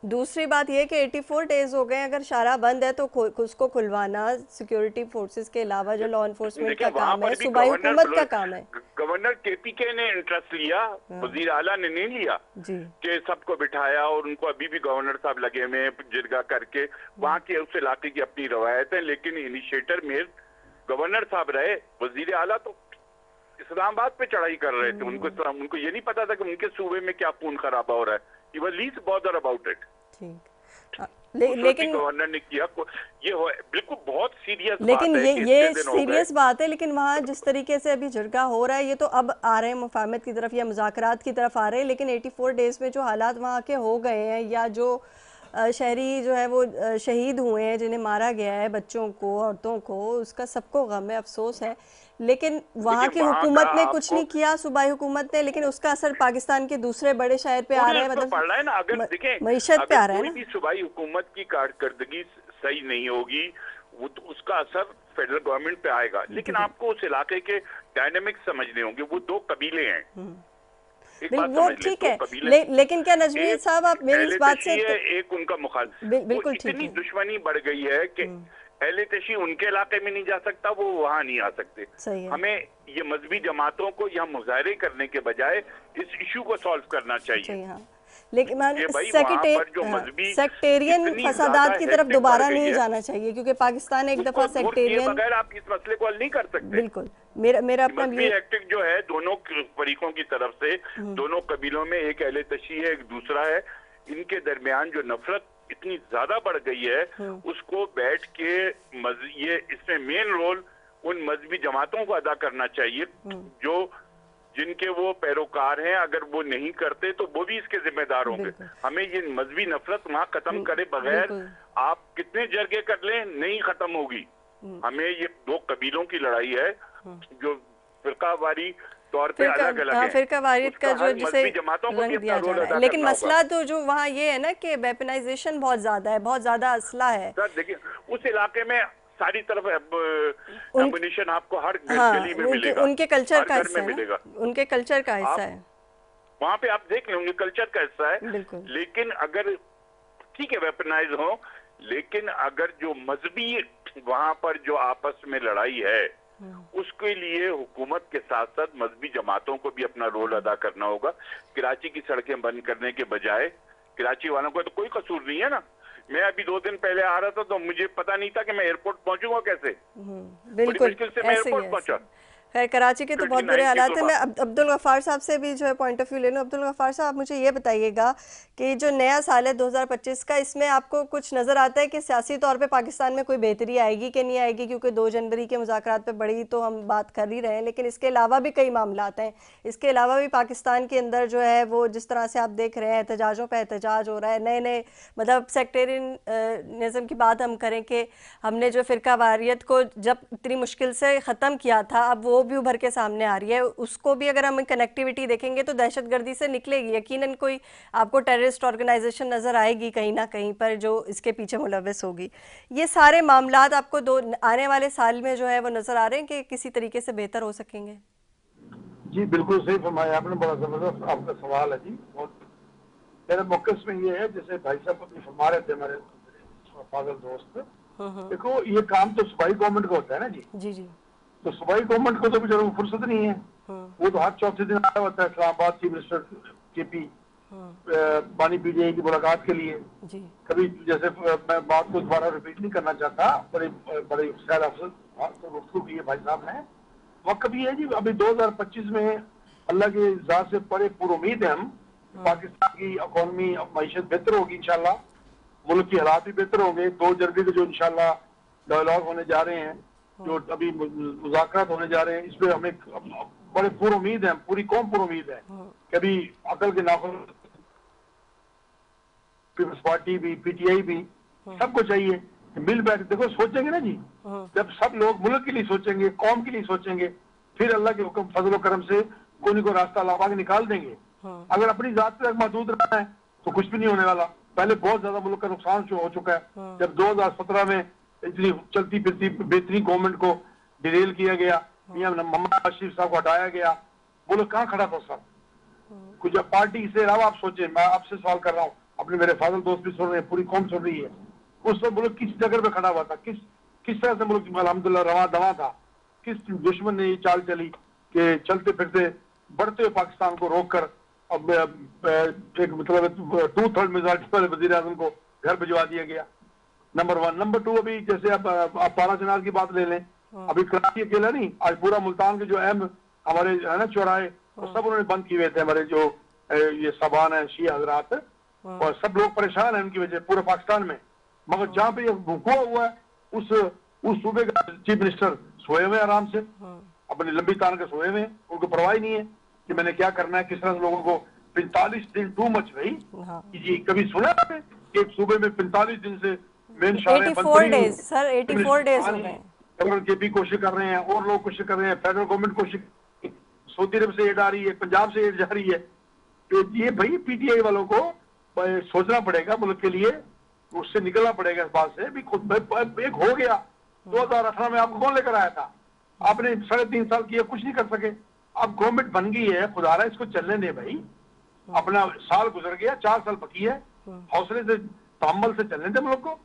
दूसरी बात यह कि 84 डेज हो गए, अगर शारा बंद है तो उसको खुलवाना सिक्योरिटी फोर्सेस के अलावा जो लॉ एनफोर्समेंट का काम है, सूबाई हुकूमत का काम है। गवर्नर केपीके ने इंटरेस्ट लिया, वजीर आला ने नहीं लिया कि सबको बिठाया, और उनको अभी भी गवर्नर साहब लगे हुए जिरगा करके। वहाँ के उस इलाके की अपनी रवायत है, लेकिन इनिशिएटर में गवर्नर साहब रहे। वजीर आला तो इस्लामाबाद पे चढ़ाई कर रहे थे, उनको ये नहीं पता था कि उनके सूबे में क्या खून खराबा हो रहा है। He was least bothered about it. लेकिन गवर्नर ने किया, ये बिल्कुल बहुत सीरियस लेकिन बात है, ये सीरियस बात है, लेकिन वहाँ जिस तरीके से अभी झटका हो रहा है, ये तो अब आ रहे हैं मुफाहमत की तरफ या मुज़ाकरात की तरफ आ रहे हैं, लेकिन 84 डेज में जो हालात वहाँ के हो गए हैं, या जो शहरी जो है वो शहीद हुए हैं, जिन्हें मारा गया है, बच्चों को, औरतों को, उसका सबको गम है, अफसोस है। लेकिन वहाँ की हुकूमत ने कुछ नहीं किया, सूबाई हुकूमत ने, लेकिन उसका असर पाकिस्तान के दूसरे बड़े शहर पे आ रहा है, मतलब पड़ रहा है ना। अगर देखें, मईशत पे आ रहा है ना। सूबाई हुकूमत की कारकर्दगी सही नहीं होगी, वो तो उसका असर फेडरल गवर्नमेंट पे आएगा। लेकिन आपको उस इलाके के डायनेमिक्स समझने होंगे। वो दो कबीले हैं, नहीं वो ठीक है, लेकिन क्या नजमी साहब, आप मेरी इस बात से एक उनका मुखालिफ, बिल्कुल ठीक है, इतनी दुश्मनी बढ़ गई है कि अहले तशी उनके इलाके में नहीं जा सकता, वो वहाँ नहीं आ सकते। हमें ये मजहबी जमातों को यहाँ मुजाहरे करने के बजाय इस इशू को सॉल्व करना चाहिए। लेकिन सेक्टेरियन फसादात की तरफ दोबारा नहीं जाना चाहिए, क्योंकि पाकिस्तान एक दफा सेक्टेरियन बगैर आप इस मसले को हल नहीं कर सकते। बिल्कुल, मेरा अपना एक्टिव जो है दोनों फरीकों की तरफ से, दोनों कबीलों में, एक अहले तशी है, एक दूसरा है, इनके दरमियान जो नफरत इतनी ज्यादा बढ़ गई है, उसको बैठ के ये इसमें मेन रोल उन मजहबी जमातों को अदा करना चाहिए, जो जिनके वो पैरोकार हैं। अगर वो नहीं करते तो वो भी इसके जिम्मेदार होंगे। हमें ये मजहबी नफरत वहाँ खत्म करे बगैर आप कितने जरगे कर लें, नहीं खत्म होगी। हमें ये दो कबीलों की लड़ाई है, जो फिरकावारी तौर पे अलग अलग है, फिरकावारियत का जो जिसे रंग दिया जा रहा है। लेकिन मसला तो जो वहाँ ये है ना कि वेपनाइजेशन बहुत ज्यादा है, बहुत ज्यादा असला है। सर देखिए, उस इलाके में सारी तरफ एम्युनिशन आपको हर गली में मिलेगा, उनके कल्चर का हिस्सा है, उनके कल्चर का हिस्सा है। वहाँ पे आप देख लें, उनके कल्चर का हिस्सा है। लेकिन अगर ठीक है वेपनाइज हो, लेकिन अगर जो मजहबी वहाँ पर जो आपस में लड़ाई है, उसके लिए हुकूमत के साथ साथ मजहबी जमातों को भी अपना रोल अदा करना होगा। कराची की सड़कें बंद करने के बजाय, कराची वालों को तो कोई कसूर नहीं है ना। मैं अभी 2 दिन पहले आ रहा था तो मुझे पता नहीं था कि मैं एयरपोर्ट पहुंचूंगा कैसे। बिल्कुल मुश्किल से मैं एयरपोर्ट पहुंचा। खैर, कराची के तो बहुत बुरे हालात हैं। मैं अब्दुल गफ्फार साहब से भी जो है पॉइंट ऑफ व्यू ले लूँ। अब्दुल गफ्फार साहब, मुझे ये बताइएगा कि जो नया साल है 2025 का, इसमें आपको कुछ नज़र आता है कि सियासी तौर पे पाकिस्तान में कोई बेहतरी आएगी कि नहीं आएगी? क्योंकि 2 जनवरी के मुज़ाकरात पे बड़ी तो हम बात कर ही रहे हैं, लेकिन इसके अलावा भी कई मामलात हैं। इसके अलावा भी पाकिस्तान के अंदर जो है वो जिस तरह से आप देख रहे हैं, एहतजाजों पर एहतजाज हो रहा है, नए नए मतलब सेक्टेरियनिज़म की बात हम करें कि हमने जो फ़िरकावारियत को जब इतनी मुश्किल से ख़त्म किया था, अब वो भी उभर के सामने आ रही है। उसको भी अगर हम कनेक्टिविटी देखेंगे तो दहशतगर्दी से निकलेगी, यकीनन कोई आपको टेररिस्ट ऑर्गेनाइजेशन नज़र आएगी कहीं ना कहीं पर जो इसके पीछे मुलव्वस होगी। ये सारे मामलात आपको आने वाले साल में जो है वो नज़र आ रहे हैं कि किसी तरीके से बेहतर हो सकेंगे? जी बिल्कुल सही फरमाया आपने, बड़ा ज़बरदस्त आपका सवाल है जी। और मेरे मौक़िफ़ में ये है, जैसे भाई साहब अभी फरमा रहे थे, हमारे फाज़िल दोस्त, देखो ये काम तो सूबाई गवर्नमेंट का होता है ना जी। जी जी। तो सूबाई गवर्नमेंट को तो बेचारों को फुर्सत नहीं है, वो तो हर चौथे दिन आया होता है इस्लामाबाद चीफ मिनिस्टर केपी बानी पीटीआई की मुलाकात के लिए जी। कभी जैसे मैं बात को दोबारा रिपीट नहीं करना चाहता, बड़े बड़े खैर अफसर तो गुफ्तगू की है भाई साहब ने, वक्त भी है जी। अभी 2025 में अल्लाह के इज़्ज़त से बड़े पूरी उम्मीद है हम पाकिस्तान की इकॉनमी मईशत बेहतर होगी इंशाल्लाह, मुल्क की हालात भी बेहतर होंगे। 2 जनवरी को जो इंशाल्लाह डायलॉग होने जा रहे हैं, जो अभी मुज़ाकरात होने जा रहे हैं, इसमें हमें बड़े पूरी उम्मीद है, पूरी कौम पूरी उम्मीद है कि अभी अकल के नाखून पीपल्स पार्टी भी पीटीआई भी सबको चाहिए मिल बैठ देखो सोचेंगे ना जी। जब सब लोग मुल्क के लिए सोचेंगे, कौम के लिए सोचेंगे, फिर अल्लाह के हुक्म फजल करम से कोई न कोई रास्ता अल्लाह निकाल देंगे। अगर अपनी जात पे महदूद रहना है तो कुछ भी नहीं होने वाला। पहले बहुत ज्यादा मुल्क का नुकसान हो चुका है। जब 2017 में इतनी चलती फिरती बेहतरीन गवर्नमेंट को डिरेल किया गया, मियां मोहम्मद नवाज शरीफ साहब को हटाया गया, मुल्क कहाँ खड़ा था सब कुछ। पार्टी से अलावा आप सोचे, मैं आपसे सवाल कर रहा हूँ, अपने मेरे फादर दोस्त भी सुन रहे हैं, पूरी कौम सुन रही है, उस वक्त मुल्क किस जगह पे खड़ा हुआ था, किस तरह से मुल्क अल्हम्दुलिल्लाह रवा दवा था, किस दुश्मन ने ये चाल चली कि चलते फिरते बढ़ते हुए पाकिस्तान को रोक कर अब एक मतलब 2/3 मेजॉरिटी वाले वजीर आजम को घर भिजवा दिया गया। नंबर 1। नंबर 2, अभी जैसे आप पारा चनार की बात ले लें, अभी कराची अकेला नहीं, आज पूरा मुल्तान के जो अहम हमारे है ना चौराहे, सब उन्होंने बंद किए हुए थे। हमारे जो ये सबान है शिया हजरात, और सब लोग परेशान है उनकी वजह पूरे पाकिस्तान में। मगर जहाँ पे हुआ हुआ है उस सूबे का चीफ मिनिस्टर सोए हुए आराम से, अपनी लंबी तान के सोए हुए, उनको परवाह नहीं है कि मैंने क्या करना है, किस तरह से लोगों को 45 दिन टू मच भाई जी। कभी सुना आपने कि एक सूबे में 45 दिन से मेन शालें 84 डेज सर, 84 डेज हो गए। गवर्नर केपी कोशिश कर रहे हैं और लोग कोशिश कर रहे हैं, फेडरल गवर्नमेंट कोशिश, सऊदी अरब से एड आ रही है, पंजाब से एड जा रही है। तो ये भाई पीटीआई वालों को सोचना पड़ेगा मुल्क के लिए, उससे निकलना पड़ेगा इस बात से भी। खुद एक हो गया 2018 में आपको कौन लेकर आया था, आपने 3.5 साल किया, कुछ नहीं कर सके। अब गवर्नमेंट बन गई है, खुदारा इसको चलने दे भाई, अपना साल गुजर गया, 4 साल बाकी है, हौसले से तामल से चलने दे मुल्क को।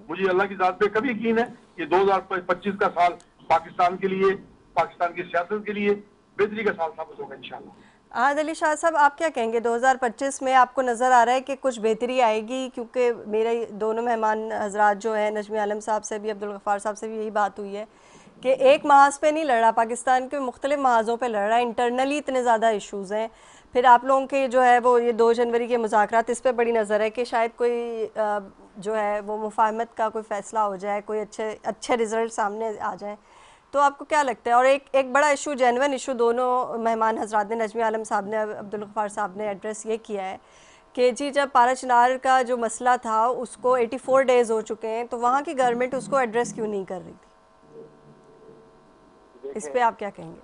मुझे अल्लाह की जात पे कभी यकीन है कि 2025 का साल पाकिस्तान के लिए, पाकिस्तान की सियासत के लिए बेहतरी का साल साबित होगा इंशाल्लाह। आद अली शाह साहब, आप क्या कहेंगे 2025 में आपको नज़र आ रहा है कि कुछ बेहतरी आएगी? क्योंकि मेरे दोनों मेहमान हजरात जो हैं, नजमी आलम साहब से भी, अब्दुल गफ्फार साहब से भी यही बात हुई है कि एक महाज पे नहीं लड़ रहा, पाकिस्तान के मुख्तलिफ महाजों पे लड़ रहा है, इंटरनली इतने ज़्यादा इशूज़ हैं। फिर आप लोगों के जो है वो ये 2 जनवरी के मुज़ाकरात, इस पर बड़ी नज़र है कि शायद कोई जो है वो मुफाहमत का कोई फ़ैसला हो जाए, कोई अच्छे रिज़ल्ट सामने आ जाए। तो आपको क्या लगता है? और एक बड़ा इशू, जेन्युइन इशू दोनों मेहमान हजरात ने, नजमी आलम साहब ने, अब्दुल गफ्फार साहब ने एड्रेस ये किया है कि जी जब पारा चिनार का जो मसला था उसको 84 डेज़ हो चुके हैं, तो वहाँ की गवर्नमेंट उसको एड्रेस क्यों नहीं कर रही थी? इस पे आप क्या कहेंगे?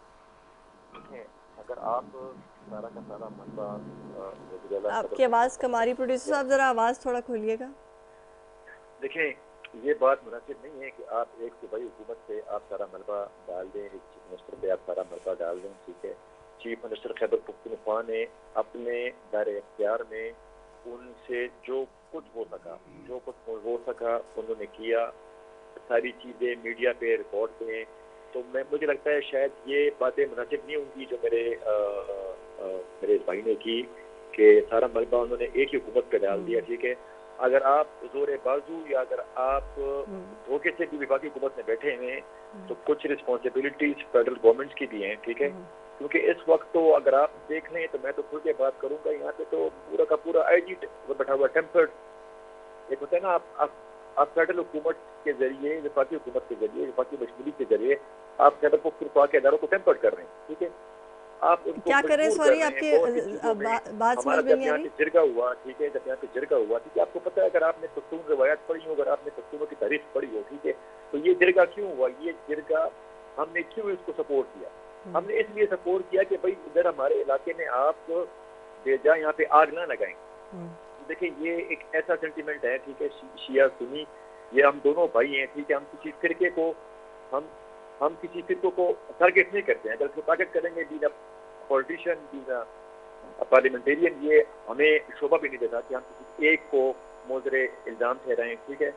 अगर आप सारा का सारा मसला, आपकी आवाज़ कमारी प्रोड्यूसर साहब, ज़रा आवाज़ थोड़ा खोलिएगा। देखिए, ये बात मुनासिब नहीं है कि आप एक सूबाई हुकूमत पे आप सारा मलबा डाल दें, एक चीफ मिनिस्टर पे आप सारा मलबा डाल दें, ठीक है। चीफ मिनिस्टर खैबर पख्तूनख्वा ने अपने दायरे इख्तियार में उनसे जो कुछ हो सका उन्होंने किया, सारी चीज़ें मीडिया पे रिकॉर्ड पे। तो मुझे लगता है शायद ये बातें मुनासिब नहीं होंगी जो मेरे भाई ने की कि सारा मलबा उन्होंने एक ही हुकूमत पे डाल दिया, ठीक है। अगर आप जोर बाजू या अगर आप धोखे से भी विभागीय हुकूमत में बैठे हैं तो कुछ रिस्पॉन्सिबिलिटीज फेडरल गवर्नमेंट की भी हैं, ठीक है। क्योंकि इस वक्त तो अगर आप देख लें तो मैं तो खुल के बात करूंगा, यहाँ पे तो पूरा का पूरा आईजी बैठा हुआ टेम्पर्ड। एक होता है ना, आप फेडरल हुकूमत के जरिए, विभागीय हुकूमत के जरिए, विभागीय मशमूली के जरिए आप खैबर पख्तूनख्वा के इदारों को टेम्पर्ड कर रहे हैं, ठीक है। आप क्या करें? सॉरी, आपकी बात समझ में नहीं आ रही। जिरगा हुआ, ठीक है, जब यहाँ पे जिरगा हुआ, ठीक है, आपको पता है अगर आपने पख्तून रिवायत पढ़ी हो, अगर आपने पख्तूनों की तारीफ पढ़ी हो, ठीक है, तो ये जिरगा क्यों हुआ? ये जिरगा हमने क्यों इसको सपोर्ट किया? हमने इसलिए सपोर्ट किया कि भाई इधर हमारे इलाके में आप बेजा यहाँ पे आग ना लगाएं। देखिए, ये एक ऐसा सेंटिमेंट है, ठीक है, शिया सुन्नी, ये हम दोनों भाई हैं, ठीक है। हम किसी फिरके को हम किसी फिरकों को टारगेट नहीं करते हैं। अगर उसको टारगेट करेंगे बीन पॉलिटिशियन, बीन पार्लियामेंटेरियन, ये हमें शोभा भी नहीं देता कि हम किसी एक को मोजरे इल्जाम ठहराएं, ठीक है।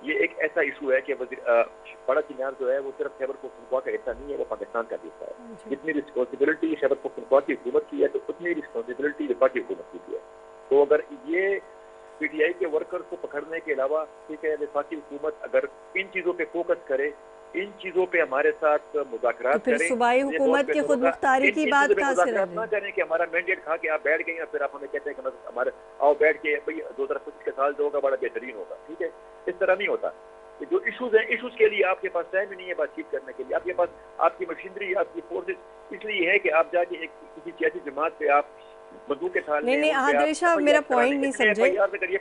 ये एक ऐसा इशू है कि बड़ा चिनार जो है वो सिर्फ खैबर पख्तूनख्वा का हिस्सा नहीं है, वो पाकिस्तान का भी हिस्सा है। जितनी रिस्पॉन्सिबिलिटी खैबर पख्तूनख्वा की हुकूमत की है तो उतनी रिस्पॉन्सिबिलिटी वफाकी हुकूमत की भी है। तो अगर ये पीटीआई के वर्कर्स को पकड़ने के अलावा, ठीक है, वफाकी हुकूमत अगर इन चीजों पे फोकस करे, इन चीजों पे हमारे साथ मुज़ाकरात करें, सूबाई हुकूमत की खुद मुख्तारी की बात कहाँ से रही? ना करें कि हमारा मैंडेट खा के आप बैठ गए, फिर आप हमें कहते हैं कि हमारे आओ बैठ के भाई 2025 के साल जो होगा बड़ा बेहतरीन होगा, ठीक है। इस तरह नहीं होता। जो इश्यूज हैं, इश्यूज के लिए आपके पास टाइम ही नहीं है बातचीत करने के लिए। आपके पास आपकी मशीनरी, आपकी फोर्सेस इसलिए है कि आप जाके एक किसी सियासी जमात पे आप बंदूक के थाल नहीं, अहाद शाह मेरा पॉइंट नहीं समझे।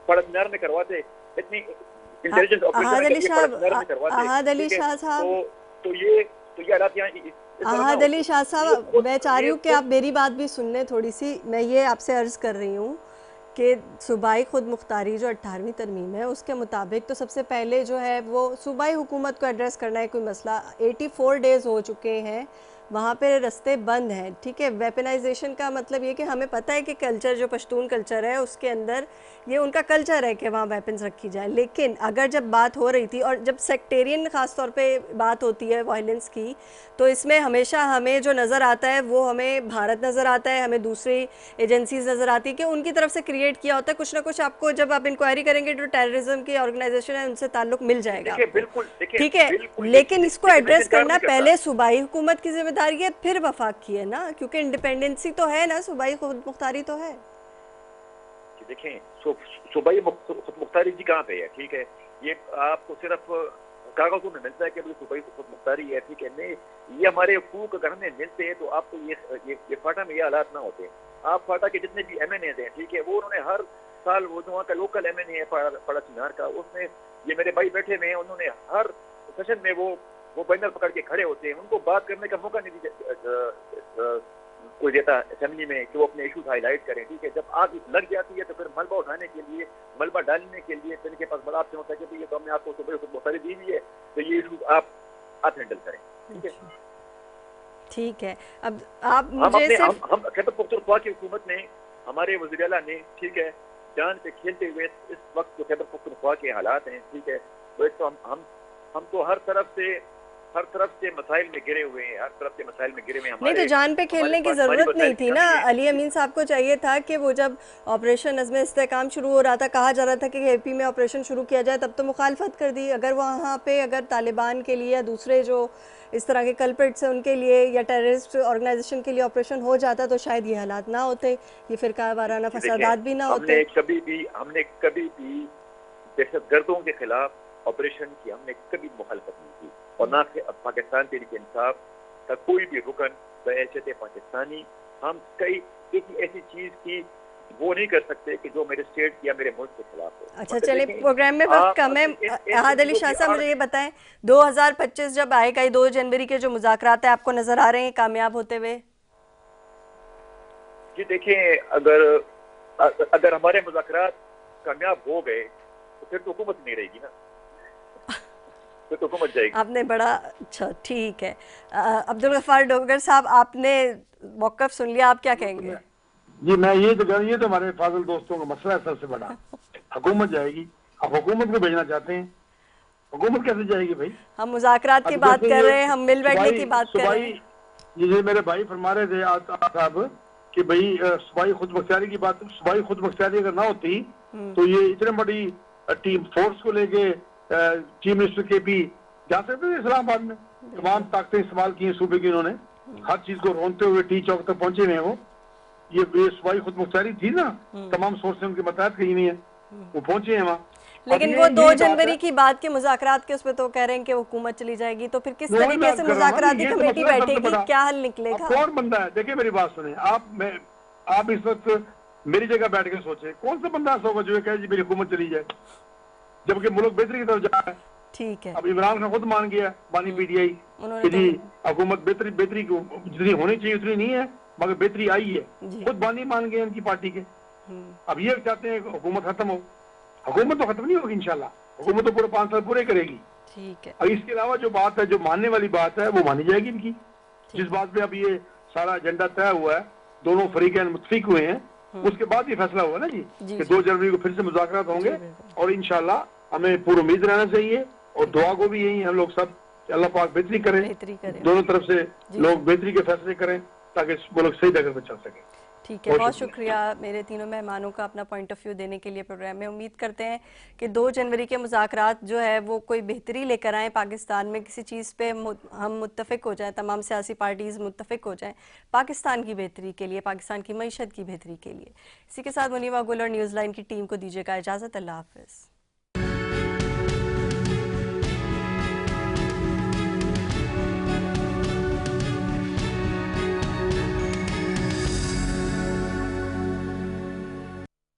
पड़कनार में करवाते इतनी अहाद अली शाह साहब, तो ये हालात यहाँ अहाद अली शाह साहब, मैं चाह रही हूँ कि आप मेरी बात भी सुन लें थोड़ी सी। मैं ये आपसे अर्ज़ कर रही हूँ कि सूबाई खुद मुख्तारी जो 18वीं तरमीम है उसके मुताबिक तो सबसे पहले जो है वो सूबाई हुकूमत को एड्रेस करना है कोई मसला। 84 डेज़ हो चुके हैं, वहाँ पे रास्ते बंद हैं, ठीक है। वेपनाइजेशन का मतलब ये कि हमें पता है कि कल्चर जो पश्तून कल्चर है उसके अंदर ये उनका कल्चर है कि वहाँ वेपन्स रखी जाए। लेकिन अगर जब बात हो रही थी और जब सेक्टेरियन ख़ास तौर पे बात होती है वायलेंस की, तो इसमें हमेशा हमें जो नज़र आता है वो हमें भारत नज़र आता है, हमें दूसरी एजेंसीज नज़र आती है कि उनकी तरफ से क्रिएट किया होता है कुछ ना कुछ। आपको जब आप इंक्वायरी करेंगे जो टेररिज्म की ऑर्गेनाइजेशन है उनसे ताल्लुक मिल जाएगा, ठीक है। लेकिन इसको एड्रेस करना पहले सूबाई हुकूमत की जिम्मेदारी है, फिर वफाक की है ना, क्योंकि इंडिपेंडेंसी तो है ना, सूबाई खुद मुख्तारी तो है। देखें, सूबाई खुद मुख्तारी जी कहाँ पे है, ठीक है। ये आपको सिर्फ कागजों में मिलता है कि भाई सूबाई खुद मुख्तारी है, ठीक है। नहीं, ये हमारे हुकूक अगर हमें मिलते हैं तो आपको ये फाटा में ये हालात ना होते। आप फाटा के जितने भी MNAs हैं, ठीक है, वो उन्होंने हर साल वो वहाँ का लोकल MNA है फाड़ा चिनार का, उसमें ये मेरे भाई बैठे हुए हैं, उन्होंने हर सेशन में वो बैनर पकड़ के खड़े होते हैं। उनको बात करने का मौका नहीं कोई देता असेंबली में कि वो अपने इशूज हाईलाइट करें, ठीक है। जब आग लग जाती है तो फिर मलबा उठाने के लिए, मलबा डालने के लिए फिर इनके पास बड़ा ऑप्शन होता है कि ये तो हमने आपको सुबह मुख्तारी दी हुई है, तो ये इशूज आप हैंडल करें, ठीक है। ठीक है, अब आप मुझे हम खैबर पख्तूनख्वा की हुकूमत ने, हमारे वज़ीर आला ने, ठीक है, जान पे खेलते हुए इस वक्त जो खैबर पख्तूनख्वा के हालात हैं, ठीक है, तो एक तो हम तो हर तरफ से मसाइल में गिरे हुए हैं, हर तरफ से मसाइल में गिरे हुए हैं। नहीं तो जान पे खेलने की ज़रूरत नहीं थी ना। अली अमीन साहब को चाहिए था कि वो जब ऑपरेशन नज़्म इस्तेहकाम शुरू हो रहा था, कहा जा रहा था कि AP में ऑपरेशन शुरू किया जाए, तब तो मुखालफत कर दी। अगर वहाँ पे अगर तालिबान के लिए या दूसरे जो इस तरह के कल्प्रिट्स हैं उनके लिए या टेररिस्ट ऑर्गेनाइजेशन के लिए ऑपरेशन हो जाता तो शायद ये हालात ना होते, ये फिरका वाराना फसादात भी ना होते। हमने कभी भी दहशतगर्दों के खिलाफ ऑपरेशन की हमने कभी मुखालफत नहीं की, और ना पाकिस्तान तहरीक इंसाफ का कोई भी रुकन बहैसियत पाकिस्तानी हम किसी ऐसी चीज की वो नहीं कर सकते कि जो मेरे स्टेट या मेरे मुल्क के खिलाफ हो। अच्छा, चले प्रोग्राम में वक्त कम है। अहाद अली शाह साहब मुझे ये बताएं, 2025 जब आएगा, 2 जनवरी के जो मुज़ाकरात है आपको नजर आ रहे हैं कामयाब होते हुए? जी देखिए, अगर हमारे मुज़ाकरात कामयाब हो गए तो फिर तो हुकूमत नहीं रहेगी ना, तो हुकूमत जाएगी। आपने बड़ा अच्छा, ठीक है। अब्दुल गफ्फार डोगर साहब, आपने मौक़िफ़ सुन लिया, आप क्या कहेंगे? जी मैं ये तो हमारे फाजिल दोस्तों का मसला है सबसे बड़ा। हुकूमत जाएगी, आप हुकूमत को भेजना चाहते हैं, हुकूमत कैसे जाएगी भाई? हम मुज़ाकरात की बात कर रहे हैं, हम मिल बैठने की बात कर रहे हैं। ये मेरे भाई फरमा रहे थे साहब कि भाई सूबाई खुद मुख्तारी की बात, सूबाई खुद मुख्तारी अगर ना होती तो ये इतने बड़ी टीम फोर्स को लेके चीफ मिनिस्टर के भी जा सकते थे इस्लामाबाद में। तमाम ताकतें इस्तेमाल की हैं सूबे की, उन्होंने हर चीज को रोनते हुए टी चौक तक पहुंचे हुए हैं। वो ये सूबाई खुद मुख्तारी थी ना, तमाम सोर्स उनके बतायत कहीं नहीं है, वो पहुंचे हैं वहाँ। लेकिन वो 2 जनवरी की बात के मुज़ाकरात के उसमें तो कह रहे हैं कि हुकूमत चली जाएगी, तो फिर किस तरीके से मुज़ाकराती कमेटी बैठेगी, क्या हल निकलेगा? कौन बंदा है? देखिए मेरी बात सुने आप इस वक्त मेरी जगह बैठ के सोचे, कौन सा बंदा ऐसा होगा जो कहे जी मेरी हुकूमत चली जाए, जबकि मुल्क बेहतरी की तरफ जा रहा है। ठीक है, अब इमरान खान खुद मान गया, बानी PTI कि जी हुकूमत बेहतरी जितनी होनी चाहिए उतनी नहीं है, मगर बेहतरी आई है, खुद बानी मान गए उनकी पार्टी के। अब ये चाहते हैं हुकूमत खत्म हो, हुकूमत तो खत्म नहीं होगी इंशाल्लाह, हुकूमत तो पूरे 5 साल पूरे करेगी। ठीक है, और इसके अलावा जो बात है, जो मानने वाली बात है, वो मानी जाएगी इनकी। जिस बात पे अब ये सारा एजेंडा तय हुआ है, दोनों फरीकैन मुत्तफिक हुए हैं, उसके बाद ये फैसला हुआ ना जी कि 2 जनवरी को फिर से मुज़ाकरात होंगे और इंशाल्लाह हमें पूरी उम्मीद रहना चाहिए और दुआ को भी यही हम लोग सब अल्लाह पाक बेहतरी करें, दोनों तरफ से लोग बेहतरी के फैसले करें ताकि मुल्क सही जगह पर चल सके। ठीक है, बहुत शुक्रिया मेरे तीनों मेहमानों का अपना पॉइंट ऑफ व्यू देने के लिए प्रोग्राम में। उम्मीद करते हैं कि 2 जनवरी के मुज़ाकरात जो है वो कोई बेहतरी लेकर आएँ पाकिस्तान में, किसी चीज़ पे हम मुत्तफ़िक हो जाएं, तमाम सियासी पार्टीज़ मुत्तफ़िक हो जाएं पाकिस्तान की बेहतरी के लिए, पाकिस्तान की मईशत की बेहतरी के लिए। इसी के साथ मुनीबा गुल और न्यूज़ लाइन की टीम को दीजिएगा इजाज़त। अल्लाह हाफ़िज़।